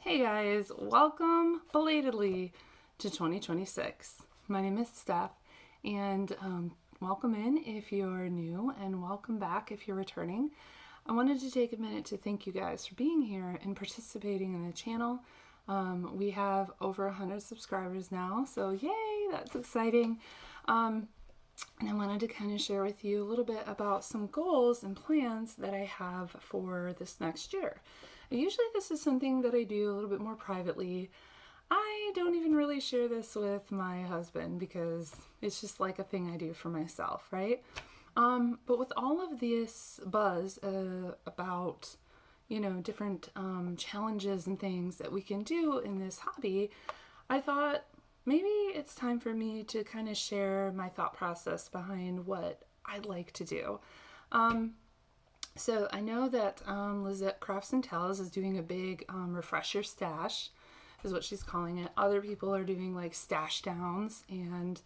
Hey guys, welcome belatedly to 2026. My name is Steph, and welcome in if you're new, and welcome back if you're returning. I wanted to take a minute to thank you guys for being here and participating in the channel. We have over 100 subscribers now, so yay, that's exciting. And I wanted to kind of share with you a little bit about some goals and plans that I have for this next year. Usually this is something that I do a little bit more privately. I don't even really share this with my husband because it's just like a thing I do for myself, right? But with all of this buzz about, different challenges and things that we can do in this hobby, I thought maybe it's time for me to kind of share my thought process behind what I'd like to do. So I know that Lizette Crafts and Tells is doing a big refresher stash, is what she's calling it. Other people are doing like stash downs and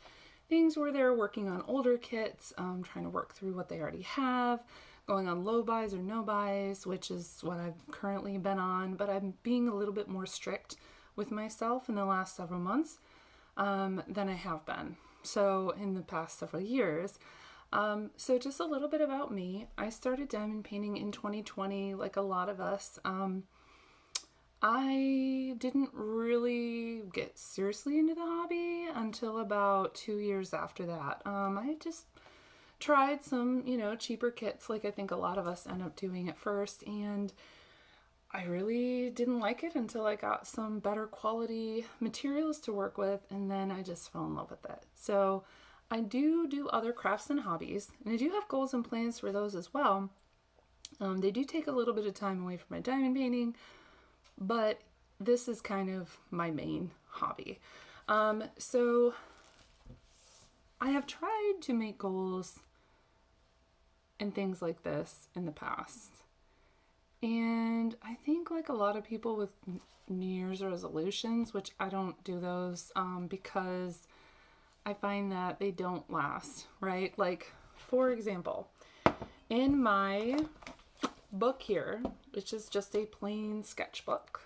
things where they're working on older kits, trying to work through what they already have, going on low buys or no buys, which is what I've currently been on, but I'm being a little bit more strict with myself in the last several months than I have been. So in the past several years. So just a little bit about me. I started diamond painting in 2020, like a lot of us. I didn't really get seriously into the hobby until about 2 years after that. I just tried some, cheaper kits like I think a lot of us end up doing at first, and I really didn't like it until I got some better quality materials to work with, and then I just fell in love with it. So I do other crafts and hobbies, and I do have goals and plans for those as well. They do take a little bit of time away from my diamond painting, but this is kind of my main hobby. So I have tried to make goals and things like this in the past. And I think like a lot of people with New Year's resolutions, which I don't do those because I find that they don't last, right? Like, for example, in my book here, which is just a plain sketchbook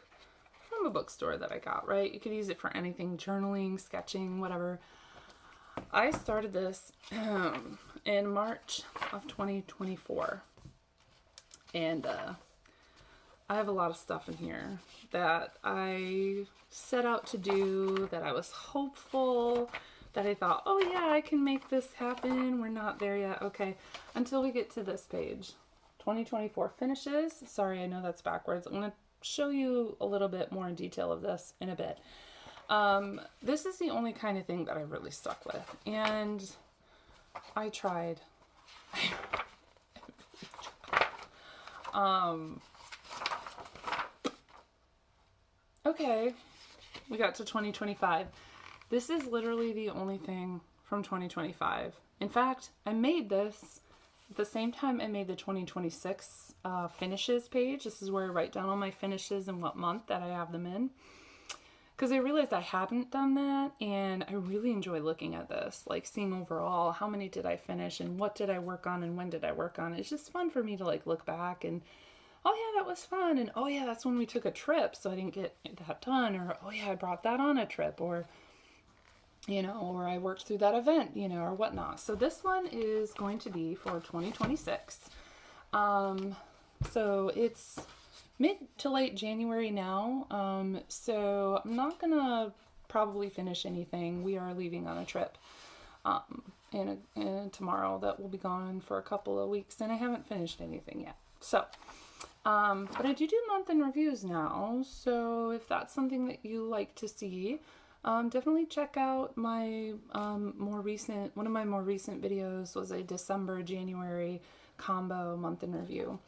from a bookstore that I got, right? You could use it for anything, journaling, sketching, whatever. I started this in March of 2024. And I have a lot of stuff in here that I set out to do, that I was hopeful, that I thought, oh yeah, I can make this happen. We're not there yet. Okay, until we get to this page. 2024 finishes. Sorry, I know that's backwards. I'm going to show you a little bit more in detail of this in a bit. This is the only kind of thing that I really stuck with. And I tried. Okay, we got to 2025. This is literally the only thing from 2025. In fact, I made this at the same time I made the 2026 finishes page. This is where I write down all my finishes and what month that I have them in. Because I realized I hadn't done that, and I really enjoy looking at this, like seeing overall how many did I finish and what did I work on and when did I work on. It's just fun for me to like look back and, oh yeah, that was fun, and oh yeah, that's when we took a trip so I didn't get that done, or oh yeah, I brought that on a trip, or or I worked through that event, or whatnot. So this one is going to be for 2026. So it's mid to late January now. So I'm not gonna probably finish anything. We are leaving on a trip in tomorrow that will be gone for a couple of weeks, and I haven't finished anything yet. So, but I do month in reviews now. So if that's something that you like to see, definitely check out my one of my more recent videos was a December-January combo month in review.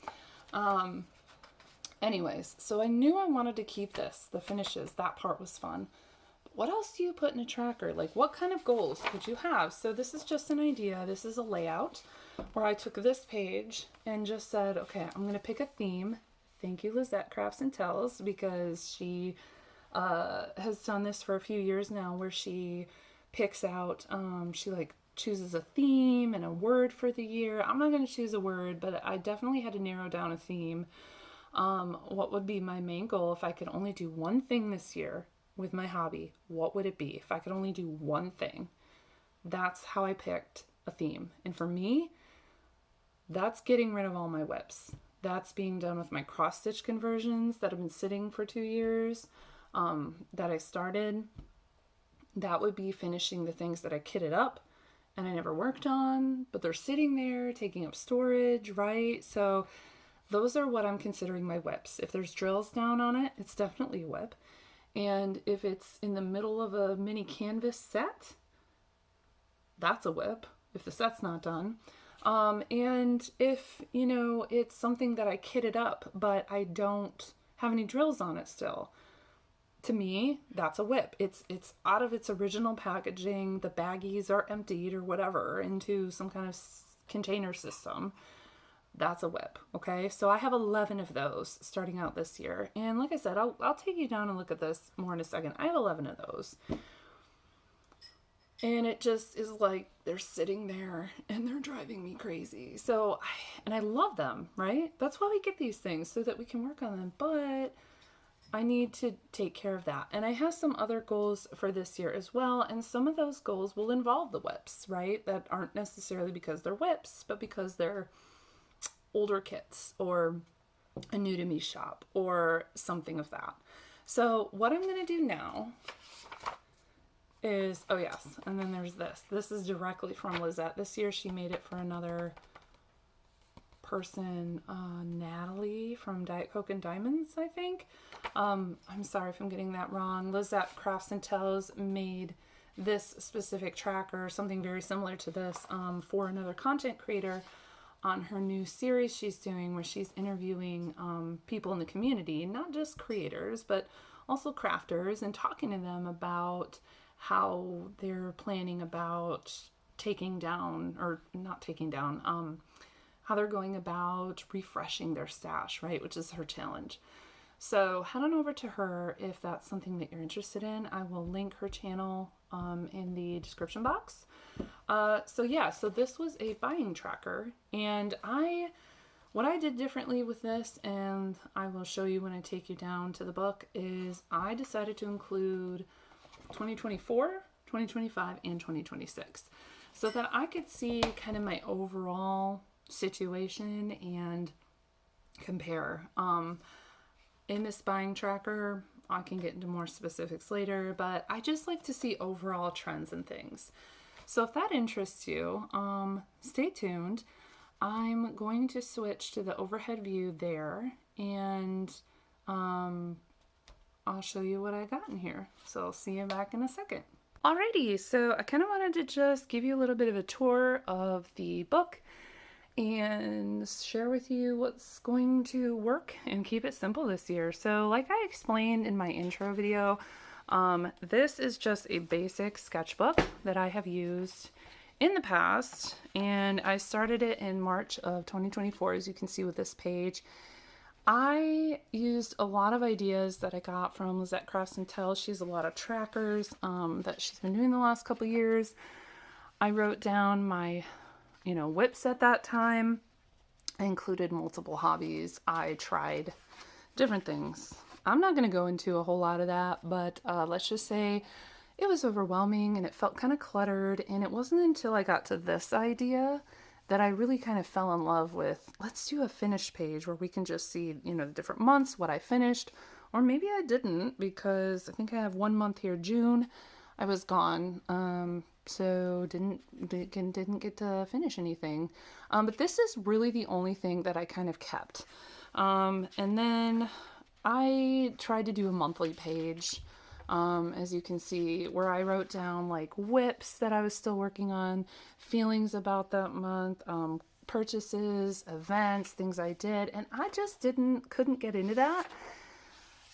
Anyways, so I knew I wanted to keep this, the finishes, that part was fun. But what else do you put in a tracker? Like, what kind of goals could you have? So this is just an idea. This is a layout where I took this page and just said, okay, I'm going to pick a theme. Thank you, Lizette Crafts and Tells, because she has done this for a few years now, where she picks out, she like chooses a theme and a word for the year. I'm not going to choose a word, but I definitely had to narrow down a theme. What would be my main goal if I could only do one thing this year with my hobby? What would it be if I could only do one thing? That's how I picked a theme. And for me, that's getting rid of all my WIPs. That's being done with my cross-stitch conversions that have been sitting for 2 years, that I started. That would be finishing the things that I kitted up and I never worked on, but they're sitting there taking up storage, right? So those are what I'm considering my WIPs. If there's drills down on it, it's definitely a WIP. And if it's in the middle of a mini canvas set, that's a WIP if the set's not done. And if, it's something that I kitted up, but I don't have any drills on it still, to me, that's a WIP. It's out of its original packaging. The baggies are emptied or whatever into some kind of container system. That's a WIP. Okay. So I have 11 of those starting out this year. And like I said, I'll take you down and look at this more in a second. I have 11 of those. And it just is like they're sitting there and they're driving me crazy. So, I love them, right? That's why we get these things, so that we can work on them. But I need to take care of that. And I have some other goals for this year as well. And some of those goals will involve the WIPs, right? That aren't necessarily because they're WIPs, but because they're older kits or a new to me shop or something of that. So what I'm going to do now is, oh yes, and then there's this. This is directly from Lizette. This year she made it for another person, Natalie from Diet Coke and Diamonds, I think. I'm sorry if I'm getting that wrong. Lizette Crafts and Tells made this specific tracker, something very similar to this, for another content creator on her new series she's doing, where she's interviewing people in the community, not just creators, but also crafters, and talking to them about how they're planning about taking down, or not taking down, how they're going about refreshing their stash, right? Which is her challenge. So head on over to her if that's something that you're interested in. I will link her channel in the description box. So this was a buying tracker, and what I did differently with this, and I will show you when I take you down to the book, is I decided to include 2024, 2025, and 2026, so that I could see kind of my overall situation and compare. In this buying tracker, I can get into more specifics later, but I just like to see overall trends and things. So if that interests you, stay tuned. I'm going to switch to the overhead view there, and I'll show you what I got in here. So I'll see you back in a second. Alrighty, so I kind of wanted to just give you a little bit of a tour of the book and share with you what's going to work and keep it simple this year. So like I explained in my intro video, this is just a basic sketchbook that I have used in the past, and I started it in March of 2024, as you can see with this page. I used a lot of ideas that I got from Lizette Crafts and Tells. She has a lot of trackers that she's been doing the last couple years. I wrote down my WIPs at that time. I included multiple hobbies. I tried different things. I'm not going to go into a whole lot of that, but let's just say it was overwhelming and it felt kind of cluttered. And it wasn't until I got to this idea that I really kind of fell in love with, let's do a finished page where we can just see, the different months, what I finished, or maybe I didn't, because I think I have 1 month here, June, I was gone. So didn't get to finish anything. But this is really the only thing that I kind of kept. And then I tried to do a monthly page, as you can see, where I wrote down like WIPs that I was still working on, feelings about that month, purchases, events, things I did. And I just couldn't get into that.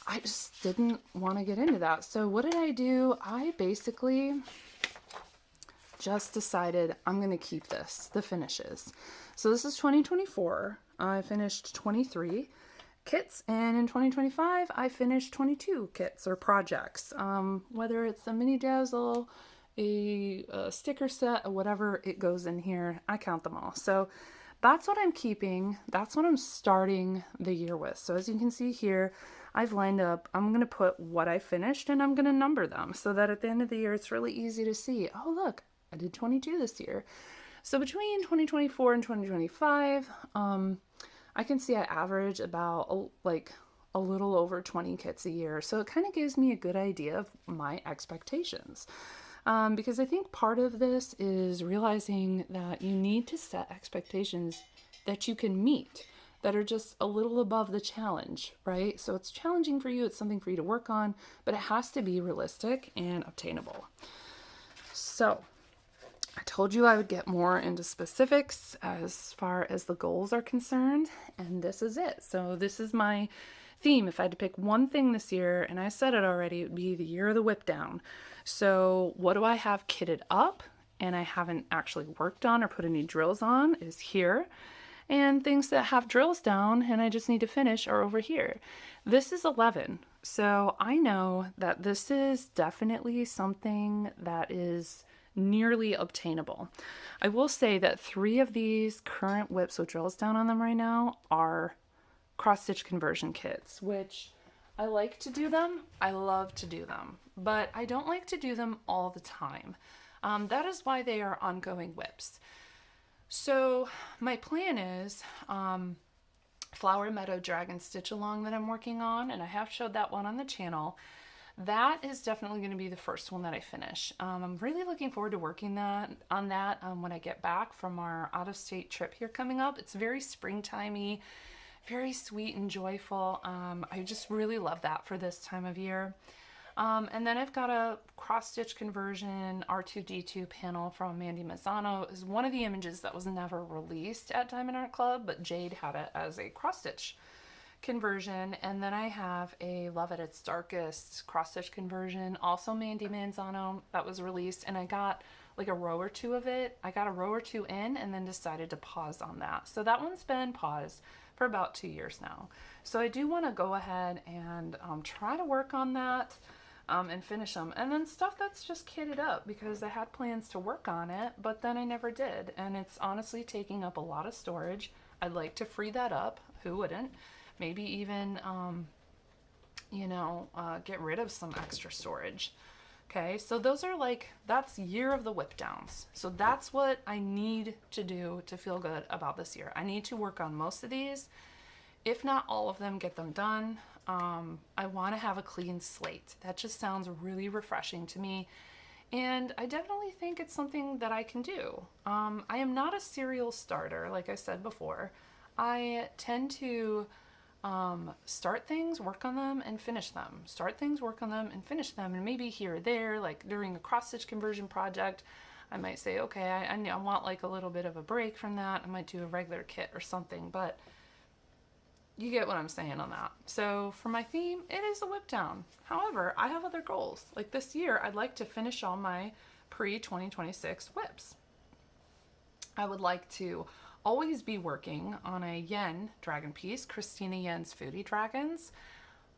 I just didn't want to get into that. So what did I do? I basically just decided I'm going to keep the finishes. So this is 2024. I finished 23 kits, and in 2025 I finished 22 kits or projects. Whether it's a mini dazzle, a sticker set, or whatever, it goes in here. I count them all. So that's what I'm keeping. That's what I'm starting the year with. So as you can see here, I've lined up, I'm going to put what I finished and I'm going to number them so that at the end of the year, it's really easy to see, oh, look, I did 22 this year. So between 2024 and 2025, I can see I average about like a little over 20 kits a year. So it kind of gives me a good idea of my expectations. Because I think part of this is realizing that you need to set expectations that you can meet, that are just a little above the challenge, right? So it's challenging for you, it's something for you to work on, but it has to be realistic and obtainable. So I told you I would get more into specifics as far as the goals are concerned, and this is it. So this is my theme. If I had to pick one thing this year, and I said it already, it would be the year of the whip down. So what do I have kitted up and I haven't actually worked on or put any drills on is here. And things that have drills down and I just need to finish are over here. This is 11. So I know that this is definitely something that is nearly obtainable. I will say that 3 of these current whips with drills down on them right now are cross-stitch conversion kits, which I like to do them. I love to do them, but I don't like to do them all the time. That is why they are ongoing whips. So my plan is Flower Meadow Dragon Stitch Along that I'm working on, and I have showed that one on the channel. That is definitely going to be the first one that I finish. I'm really looking forward to working on that when I get back from our out-of-state trip here coming up. It's very springtimey, very sweet and joyful. I just really love that for this time of year. And then I've got a cross-stitch conversion R2D2 panel from Mandy Mazzano. Is one of the images that was never released at Diamond Art Club, but Jade had it as a cross-stitch conversion. And then I have a Love at Its Darkest cross-stitch conversion, also Mandy Mazzano, that was released, and I got like a row or 2 of it. I got a row or 2 in and then decided to pause on that. So that one's been paused for about 2 years now. So I do want to go ahead and try to work on that and finish them. And then stuff that's just kitted up because I had plans to work on it, but then I never did. And it's honestly taking up a lot of storage. I'd like to free that up. Who wouldn't? Maybe even, get rid of some extra storage. Okay, so those are that's year of the whip downs. So that's what I need to do to feel good about this year. I need to work on most of these, if not all of them, get them done. I want to have a clean slate. That just sounds really refreshing to me. And I definitely think it's something that I can do. I am not a serial starter, like I said before. I tend to start things, work on them, and finish them. Start things, work on them, and finish them. And maybe here or there, like during a cross-stitch conversion project, I might say, okay, I want like a little bit of a break from that. I might do a regular kit or something, but you get what I'm saying on that. So for my theme, it is a whip down. However, I have other goals. Like this year, I'd like to finish all my pre-2026 whips. I would like to always be working on a yen dragon piece, Christina Yen's Foodie Dragons.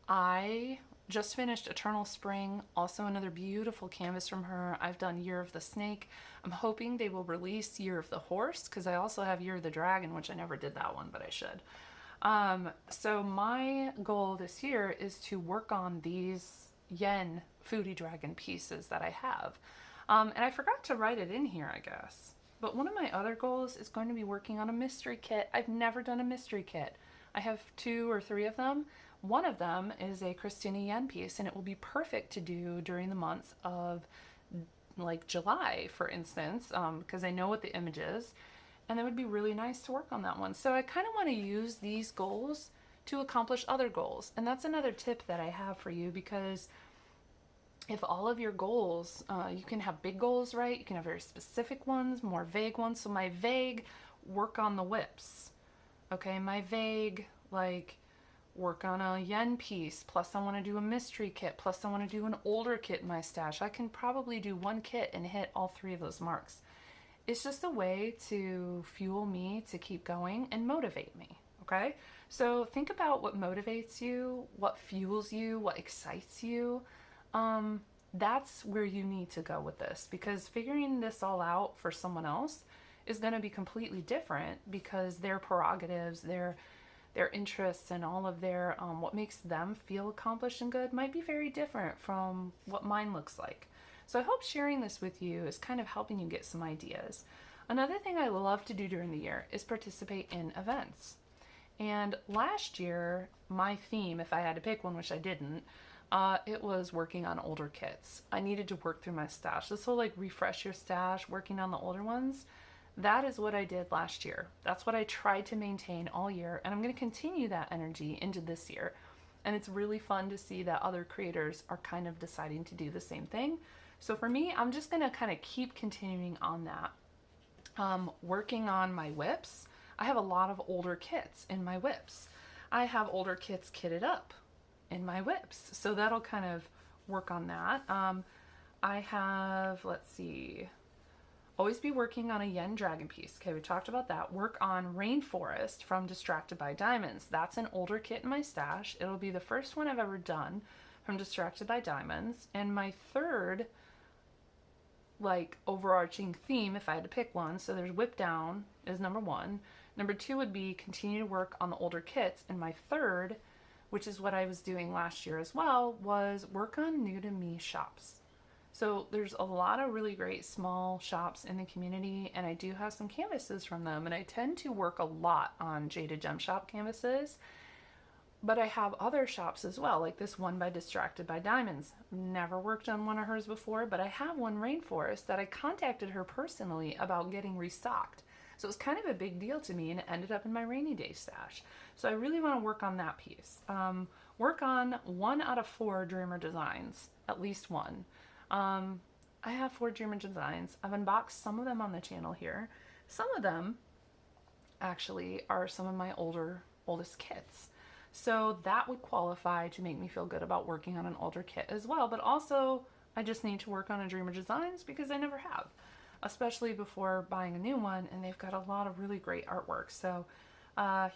I just finished Eternal Spring, also another beautiful canvas from her. I've done Year of the Snake. I'm hoping they will release Year of the Horse because I also have Year of the Dragon, which I never did that one, but I should. So my goal this year is to work on these yen Foodie Dragon pieces that I have. And I forgot to write it in here, I guess. But one of my other goals is going to be working on a mystery kit. I've never done a mystery kit. I have 2 or 3 of them. One of them is a Christina Yen piece, and it will be perfect to do during the month of like July, for instance, because I know what the image is, and it would be really nice to work on that one. So I kind of want to use these goals to accomplish other goals. And that's another tip that I have for you, because if all of your goals, you can have big goals, right? You can have very specific ones, more vague ones. So my vague, work on the whips. Okay, my vague, like work on a yen piece, plus I want to do a mystery kit, plus I want to do an older kit in my stash. I can probably do one kit and hit all 3 of those marks. It's just a way to fuel me to keep going and motivate me, okay? So think about what motivates you, what fuels you, what excites you. That's where you need to go with this, because figuring this all out for someone else is going to be completely different because their prerogatives, their interests, and all of their what makes them feel accomplished and good might be very different from what mine looks like. So I hope sharing this with you is kind of helping you get some ideas. Another thing I love to do during the year is participate in events. And last year, my theme, if I had to pick one, which I didn't, it was working on older kits. I needed to work through my stash. This whole like refresh your stash, working on the older ones, that is what I did last year. That's what I tried to maintain all year, and I'm going to continue that energy into this year. And it's really fun to see that other creators are kind of deciding to do the same thing. So for me, I'm just going to kind of keep continuing on that. Working on my WIPs. I have a lot of older kits in my WIPs. I have older kits kitted up in my WIPs, so that'll kind of work on that. I have, let's see, always be working on a yen dragon piece. Okay, we talked about that. Work on Rainforest from Distracted by Diamonds. That's an older kit in my stash. It'll be the first one I've ever done from Distracted by Diamonds. And my third, like, overarching theme, if I had to pick one, so there's Whip Down is number one. Number two would be continue to work on the older kits. And my third, which is what I was doing last year as well, was work on new to me shops. So there's a lot of really great small shops in the community, and I do have some canvases from them, and I tend to work a lot on Jada Gem Shop canvases, but I have other shops as well, like this one by Distracted by Diamonds. Never worked on one of hers before, but I have one Rainforest that I contacted her personally about getting restocked. So it was kind of a big deal to me, and it ended up in my rainy day stash. So I really want to work on that piece. Work on 1 out of 4 Dreamer designs, at least one. I have 4 Dreamer designs. I've unboxed some of them on the channel here. Some of them actually are some of my oldest kits. So that would qualify to make me feel good about working on an older kit as well. But also, I just need to work on a Dreamer designs because I never have, especially before buying a new one, and they've got a lot of really great artwork. So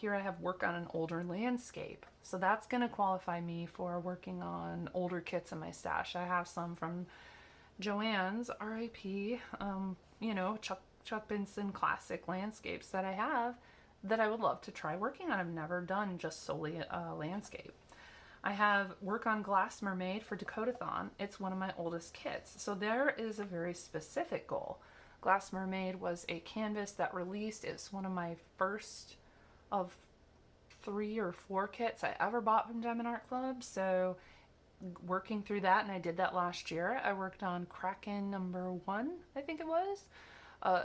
here I have work on an older landscape. So that's going to qualify me for working on older kits in my stash. I have some from Joanne's, RIP, you know, Chuck Benson classic landscapes that I have that I would love to try working on. I've never done just solely a landscape. I have work on Glass Mermaid for Dakotathon. It's one of my oldest kits. So there is a very specific goal. Glass Mermaid was a canvas that released. It's one of my first of 3 or 4 kits I ever bought from Diamond Art Club. So working through that, and I did that last year. I worked on Kraken number 1, I think it was.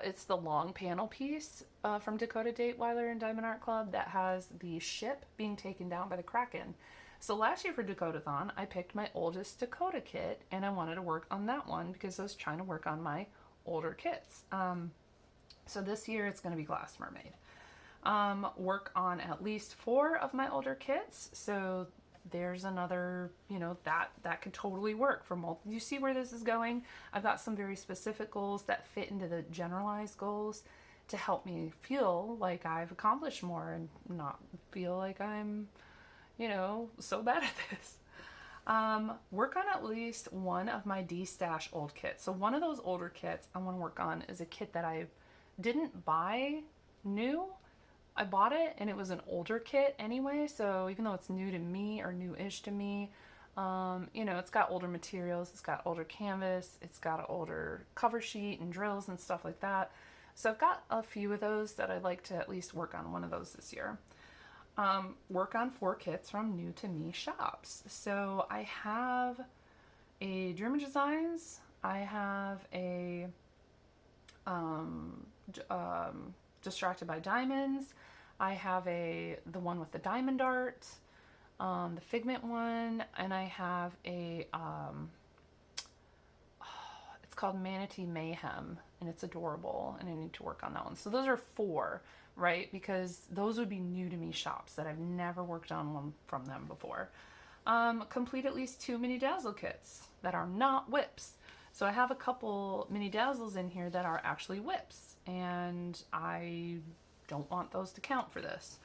It's the long panel piece from Dakota Dateweiler and Diamond Art Club that has the ship being taken down by the Kraken. So last year for Dakotathon, I picked my oldest Dakota kit, and I wanted to work on that one because I was trying to work on my older kits. So this year it's going to be Glass Mermaid. Work on at least 4 of my older kits. So there's another, you know, that could totally work for multiple. You see where this is going? I've got some very specific goals that fit into the generalized goals to help me feel like I've accomplished more and not feel like I'm, you know, so bad at this. Work on at least one of my D-stash old kits. So one of those older kits I want to work on is a kit that I didn't buy new. I bought it and it was an older kit anyway, so even though it's new to me or new-ish to me, you know, it's got older materials, it's got older canvas, it's got an older cover sheet and drills and stuff like that. So I've got a few of those that I'd like to at least work on one of those this year. Work on 4 kits from new to me shops. So I have a Dreamer Designs, I have a Distracted by Diamonds, I have the one with the diamond art, the Figment one, and I have a it's called Manatee Mayhem, and it's adorable, and I need to work on that one. So those are 4, right? Because those would be new to me shops that I've never worked on one from them before. Complete at least 2 mini dazzle kits that are not whips. So I have a couple mini dazzles in here that are actually whips, and I don't want those to count for this.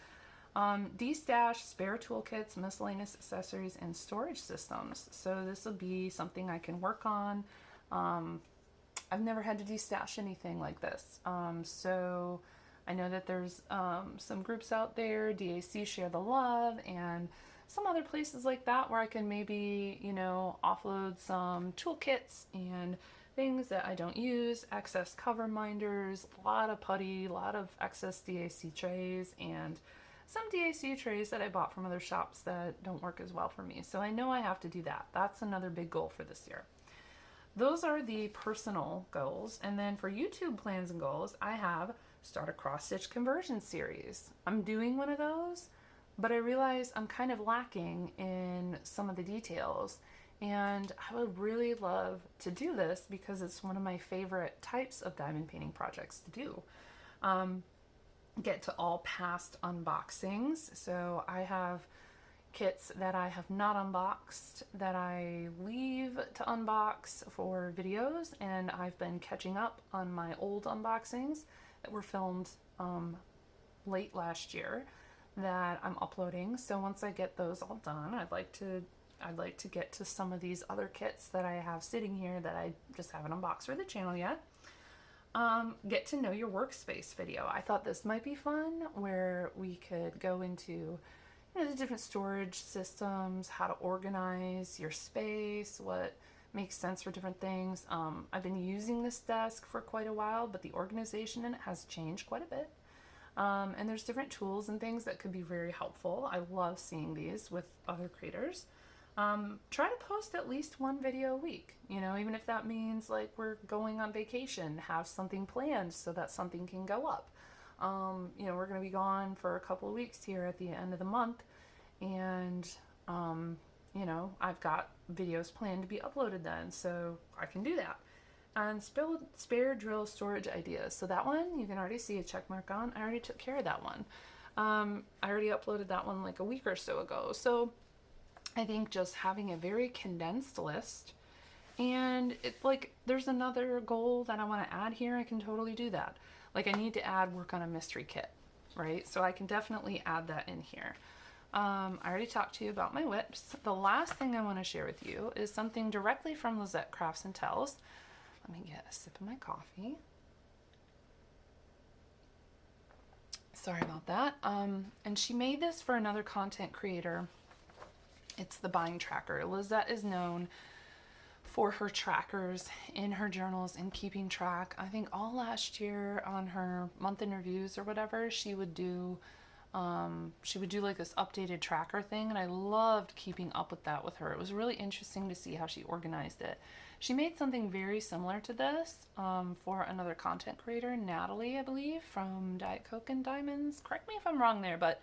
D-stash, spare toolkits, miscellaneous accessories, and storage systems. So this will be something I can work on. I've never had to destash anything like this. So I know that there's some groups out there, DAC Share the Love, and some other places like that where I can maybe, you know, offload some toolkits and things that I don't use, excess cover minders, a lot of putty, a lot of excess DAC trays, and some DAC trays that I bought from other shops that don't work as well for me. So I know I have to do that. That's another big goal for this year. Those are the personal goals. And then for YouTube plans and goals, I have start a cross stitch conversion series. I'm doing one of those, but I realize I'm kind of lacking in some of the details. And I would really love to do this because it's one of my favorite types of diamond painting projects to do. Get to all past unboxings. So I have kits that I have not unboxed that I leave to unbox for videos, and I've been catching up on my old unboxings that were filmed late last year that I'm uploading. So once I get those all done, I'd like to get to some of these other kits that I have sitting here that I just haven't unboxed for the channel yet. Get to know your workspace video. I thought this might be fun, where we could go into, you know, the different storage systems, how to organize your space, what makes sense for different things. I've been using this desk for quite a while, but the organization in it has changed quite a bit. And there's different tools and things that could be very helpful. I love seeing these with other creators. Try to post at least one video a week, you know, even if that means like we're going on vacation, have something planned so that something can go up. You know, we're going to be gone for a couple of weeks here at the end of the month, and, you know, I've got videos planned to be uploaded then, so I can do that. And spare drill storage ideas. So that one, you can already see a check mark on. I already took care of that one. I already uploaded that one like a week or so ago. So I think just having a very condensed list, and it's like there's another goal that I want to add here. I can totally do that. Like I need to add work on a mystery kit, right? So I can definitely add that in here. I already talked to you about my WIPs. The last thing I want to share with you is something directly from Lizette Crafts and Tells. Let me get a sip of my coffee. Sorry about that. And she made this for another content creator. It's the buying tracker. Lizette is known for her trackers in her journals and keeping track. I think all last year on her month in reviews or whatever, she would do like this updated tracker thing, and I loved keeping up with that with her. It was really interesting to see how she organized it. She made something very similar to this for another content creator, Natalie, I believe, from Diet Coke and Diamonds. Correct me if I'm wrong there, but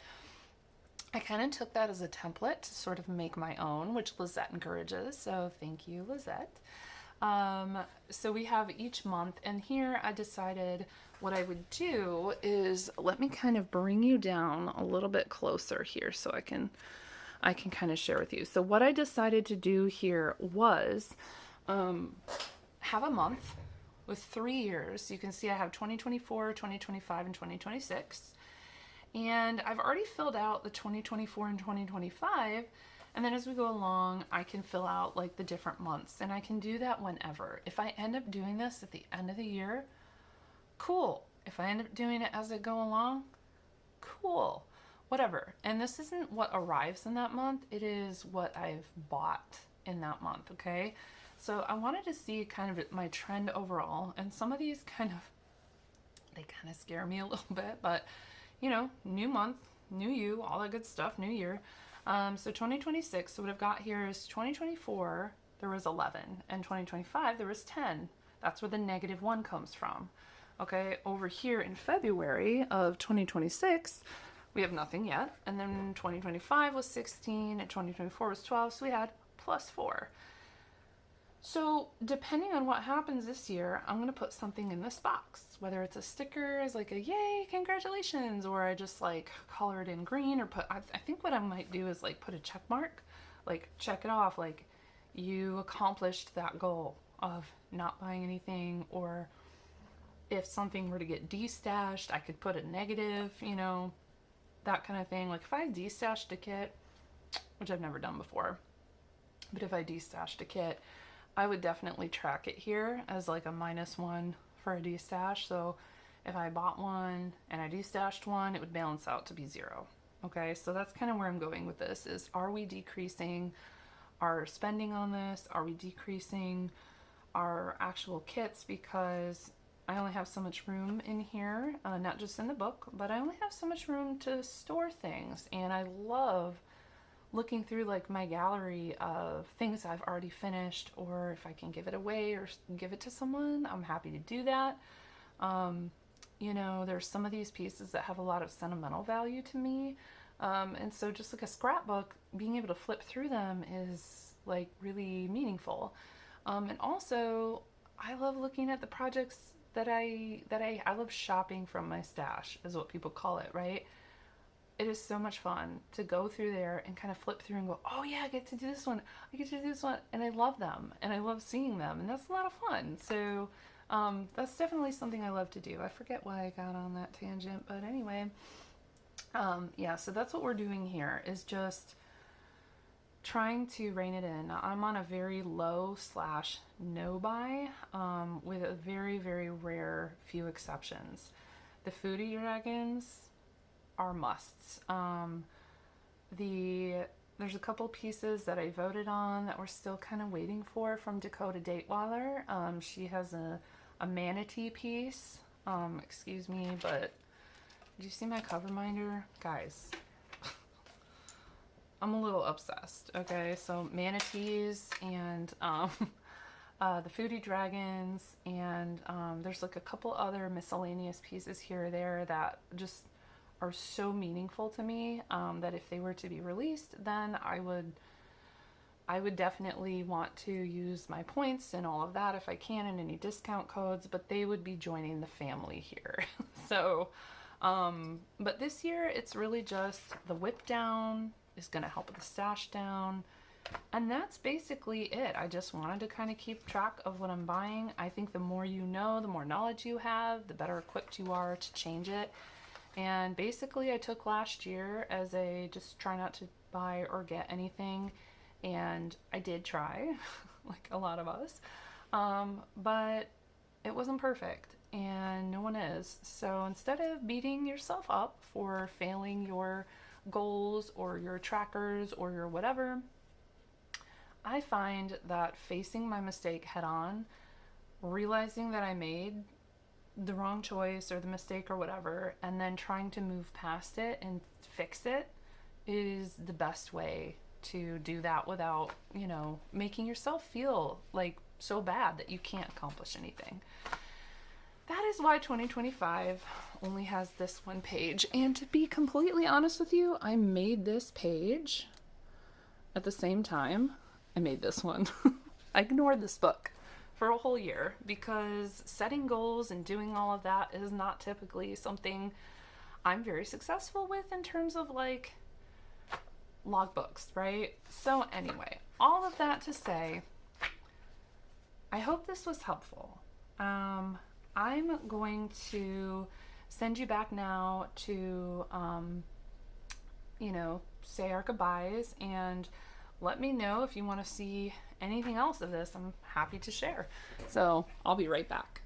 I kind of took that as a template to sort of make my own, which Lizette encourages. So thank you, Lizette. So we have each month, and here I decided what I would do is, let me kind of bring you down a little bit closer here so I can kind of share with you. So what I decided to do here was have a month with 3 years. You can see I have 2024, 2025, and 2026. And I've already filled out the 2024 and 2025. And then as we go along, I can fill out like the different months, and I can do that whenever. If I end up doing this at the end of the year, cool. If I end up doing it as I go along, cool. Whatever. And this isn't what arrives in that month. It is what I've bought in that month. Okay. So I wanted to see kind of my trend overall, and some of these they kind of scare me a little bit, but you know, new month, new you, all that good stuff, new year. So 2026, so what I've got here is 2024, there was 11, and 2025, there was 10. That's where the -1 comes from. Okay, over here in February of 2026, we have nothing yet. And then 2025 was 16, and 2024 was 12, so we had +4. So depending on what happens this year, I'm going to put something in this box, whether it's a sticker as like a yay, congratulations, or I just like color it in green, or I think what I might do is like put a check mark, like check it off, like you accomplished that goal of not buying anything. Or if something were to get destashed, I could put a negative, you know, that kind of thing. Like if I destashed a kit, which I've never done before, but if I destashed a kit, I would definitely track it here as like a -1 for a destash. So if I bought one and I destashed one, it would balance out to be 0. Okay, so that's kind of where I'm going with this is, are we decreasing our spending on this? Are we decreasing our actual kits because I only have so much room in here, not just in the book, but I only have so much room to store things. And I love looking through like my gallery of things I've already finished, or if I can give it away or give it to someone, I'm happy to do that. You know, there's some of these pieces that have a lot of sentimental value to me. And so just like a scrapbook, being able to flip through them is like really meaningful. And also I love looking at the projects that I love shopping from my stash is what people call it, right? It is so much fun to go through there and kind of flip through and go, oh yeah, I get to do this one. I get to do this one. And I love them and I love seeing them. And that's a lot of fun. So that's definitely something I love to do. I forget why I got on that tangent, but anyway, yeah, so that's what we're doing here is just trying to rein it in. I'm on a very low / no buy, with a very, very rare few exceptions. The Foodie Dragons are musts. There's a couple pieces that I voted on that we're still kind of waiting for from Dakota Dateweiler. She has a manatee piece. Excuse me, but did you see my cover minder? Guys, I'm a little obsessed, okay? So manatees and the Foodie Dragons, and there's like a couple other miscellaneous pieces here or there that just are so meaningful to me, that if they were to be released, then I would definitely want to use my points and all of that if I can, and any discount codes, but they would be joining the family here. So, but this year it's really just the WIP down is going to help with the stash down. And that's basically it. I just wanted to kind of keep track of what I'm buying. I think the more you know, the more knowledge you have, the better equipped you are to change it. And basically I took last year as a just try not to buy or get anything. And I did try, like a lot of us, but it wasn't perfect, and no one is. So instead of beating yourself up for failing your goals or your trackers or your whatever, I find that facing my mistake head on, realizing that I made the wrong choice or the mistake or whatever, and then trying to move past it and fix it is the best way to do that without, you know, making yourself feel like so bad that you can't accomplish anything. That is why 2025 only has this one page. And to be completely honest with you, I made this page at the same time I made this one. I ignored this book for a whole year because setting goals and doing all of that is not typically something I'm very successful with in terms of like logbooks, right? So anyway, all of that to say, I hope this was helpful. I'm going to send you back now to, you know, say our goodbyes, and let me know if you want to see anything else of this. I'm happy to share. So I'll be right back.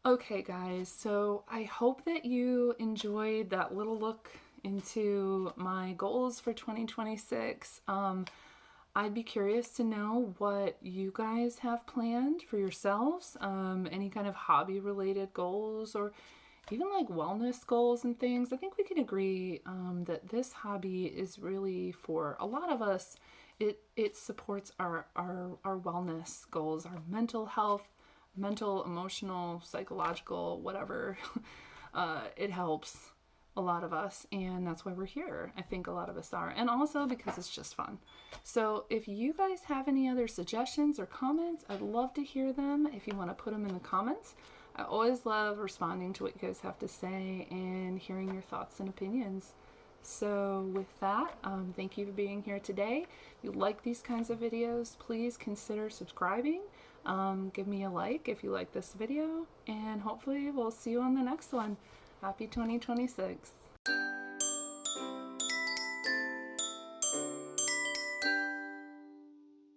Okay guys, so I hope that you enjoyed that little look into my goals for 2026. I'd be curious to know what you guys have planned for yourselves, any kind of hobby related goals or even like wellness goals and things. I think we can agree that this hobby is really for a lot of us. It supports our wellness goals, our mental health, mental, emotional, psychological, whatever. It helps a lot of us, and that's why we're here. I think a lot of us are, and also because it's just fun. So if you guys have any other suggestions or comments, I'd love to hear them. If you want to put them in the comments, I always love responding to what you guys have to say and hearing your thoughts and opinions. So with that, thank you for being here today. If you like these kinds of videos, please consider subscribing. Give me a like if you like this video, and hopefully we'll see you on the next one. Happy 2026.